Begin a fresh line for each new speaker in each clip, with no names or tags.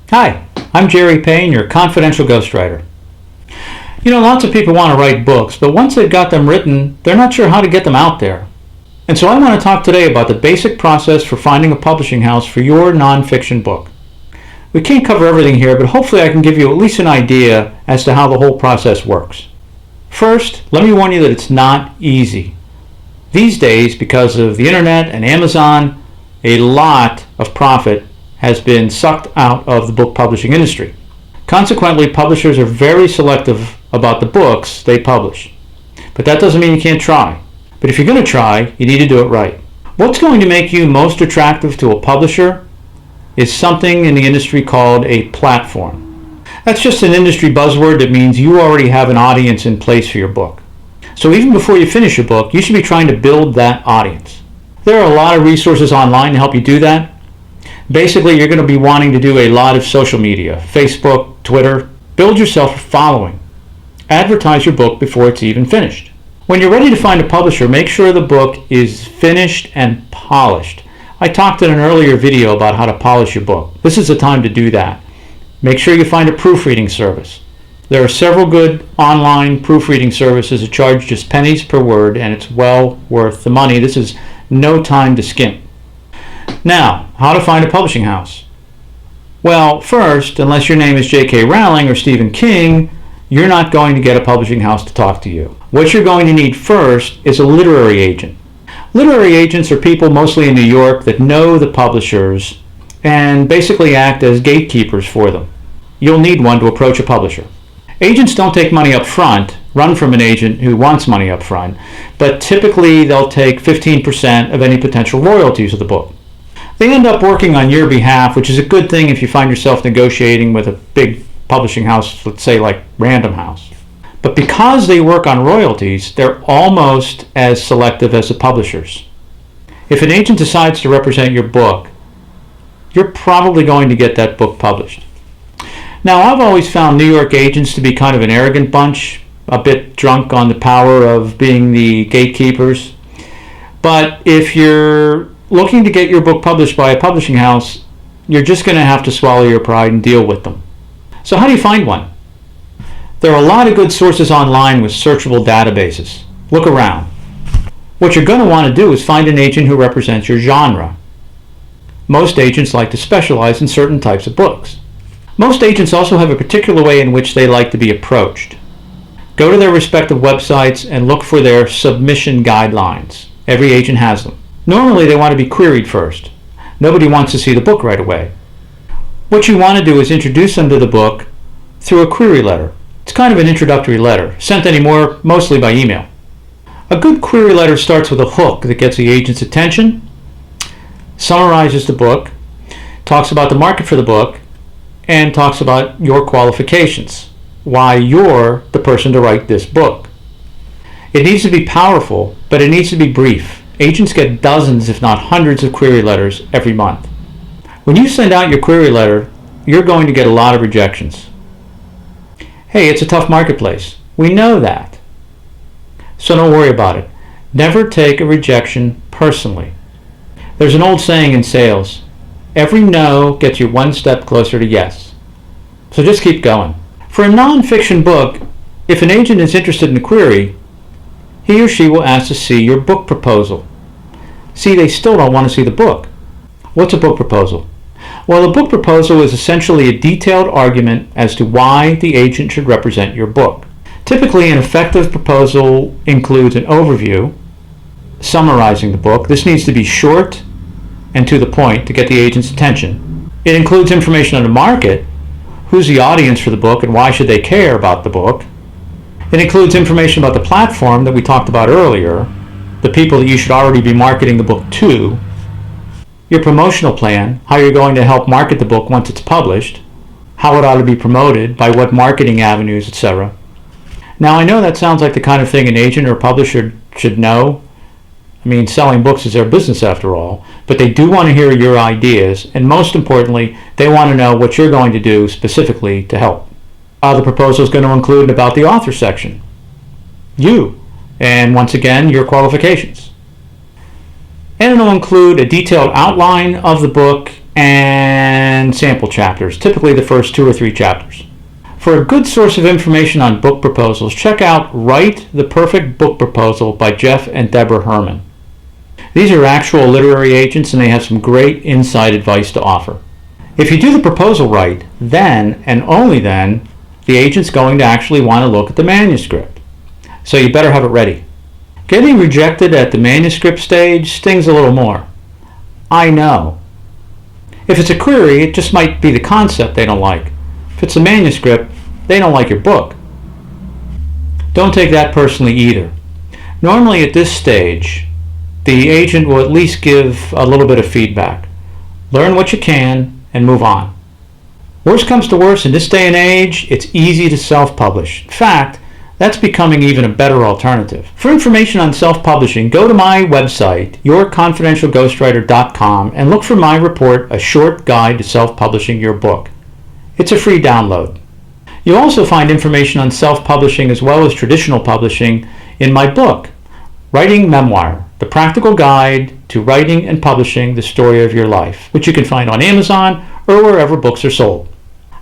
Hi, I'm Jerry Payne, your confidential ghostwriter. You know, lots of people want to write books, but once they've got them written, they're not sure how to get them out there. And so I want to talk today about the basic process for finding a publishing house for your nonfiction book. We can't cover everything here, but hopefully I can give you at least an idea as to how the whole process works. First, let me warn you that it's not easy. These days, because of the internet and Amazon, a lot of profit has been sucked out of the book publishing industry. Consequently, publishers are very selective about the books they publish. But that doesn't mean you can't try. But if you're going to try, you need to do it right. What's going to make you most attractive to a publisher is something in the industry called a platform. That's just an industry buzzword that means you already have an audience in place for your book. So even before you finish your book, you should be trying to build that audience. There are a lot of resources online to help you do that. Basically, you're going to be wanting to do a lot of social media, Facebook, Twitter. Build yourself a following. Advertise your book before it's even finished. When you're ready to find a publisher, make sure the book is finished and polished. I talked in an earlier video about how to polish your book. This is the time to do that. Make sure you find a proofreading service. There are several good online proofreading services that charge just pennies per word, and it's well worth the money. This is no time to skimp. Now, how to find a publishing house? Well, first, unless your name is J.K. Rowling or Stephen King, you're not going to get a publishing house to talk to you. What you're going to need first is a literary agent. Literary agents are people mostly in New York that know the publishers and basically act as gatekeepers for them. You'll need one to approach a publisher. Agents don't take money up front. Run from an agent who wants money up front, but typically they'll take 15% of any potential royalties of the book. They end up working on your behalf, which is a good thing if you find yourself negotiating with a big publishing house, let's say like Random House. But because they work on royalties, they're almost as selective as the publishers. If an agent decides to represent your book, you're probably going to get that book published. Now, I've always found New York agents to be kind of an arrogant bunch, a bit drunk on the power of being the gatekeepers. But if you're looking to get your book published by a publishing house, you're just going to have to swallow your pride and deal with them. So how do you find one? There are a lot of good sources online with searchable databases. Look around. What you're going to want to do is find an agent who represents your genre. Most agents like to specialize in certain types of books. Most agents also have a particular way in which they like to be approached. Go to their respective websites and look for their submission guidelines. Every agent has them. Normally they want to be queried first. Nobody wants to see the book right away. What you want to do is introduce them to the book through a query letter. It's kind of an introductory letter, sent anymore mostly by email. A good query letter starts with a hook that gets the agent's attention, summarizes the book, talks about the market for the book, and talks about your qualifications, why you're the person to write this book. It needs to be powerful, but it needs to be brief. Agents get dozens, if not hundreds, of query letters every month. When you send out your query letter, you're going to get a lot of rejections. Hey, it's a tough marketplace. We know that. So don't worry about it. Never take a rejection personally. There's an old saying in sales, every no gets you one step closer to yes. So just keep going. For a non-fiction book, if an agent is interested in a query, he or she will ask to see your book proposal. See, they still don't want to see the book. What's a book proposal? Well, a book proposal is essentially a detailed argument as to why the agent should represent your book. Typically, an effective proposal includes an overview, summarizing the book. This needs to be short and to the point to get the agent's attention. It includes information on the market, who's the audience for the book and why should they care about the book. It includes information about the platform that we talked about earlier, the people that you should already be marketing the book to, your promotional plan, how you're going to help market the book once it's published, how it ought to be promoted, by what marketing avenues, etc. Now, I know that sounds like the kind of thing an agent or publisher should know. I mean, selling books is their business after all, but they do want to hear your ideas, and most importantly, they want to know what you're going to do specifically to help. The proposal is going to include about the author section, you, and once again, your qualifications. And it'll include a detailed outline of the book and sample chapters, typically the first 2 or 3 chapters. For a good source of information on book proposals, check out Write the Perfect Book Proposal by Jeff and Deborah Herman. These are actual literary agents and they have some great inside advice to offer. If you do the proposal right, then and only then, the agent's going to actually want to look at the manuscript. So you better have it ready. Getting rejected at the manuscript stage stings a little more. I know. If it's a query, it just might be the concept they don't like. If it's a manuscript, they don't like your book. Don't take that personally either. Normally at this stage, the agent will at least give a little bit of feedback. Learn what you can and move on. Worst comes to worst, in this day and age, it's easy to self-publish. In fact, that's becoming even a better alternative. For information on self-publishing, go to my website, yourconfidentialghostwriter.com, and look for my report, A Short Guide to Self-Publishing Your Book. It's a free download. You'll also find information on self-publishing as well as traditional publishing in my book, Writing Memoir, The Practical Guide to Writing and Publishing the Story of Your Life, which you can find on Amazon or wherever books are sold.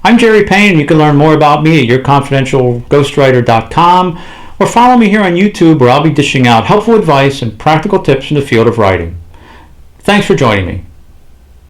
I'm Jerry Payne, and you can learn more about me at yourconfidentialghostwriter.com or follow me here on YouTube, where I'll be dishing out helpful advice and practical tips in the field of writing. Thanks for joining me.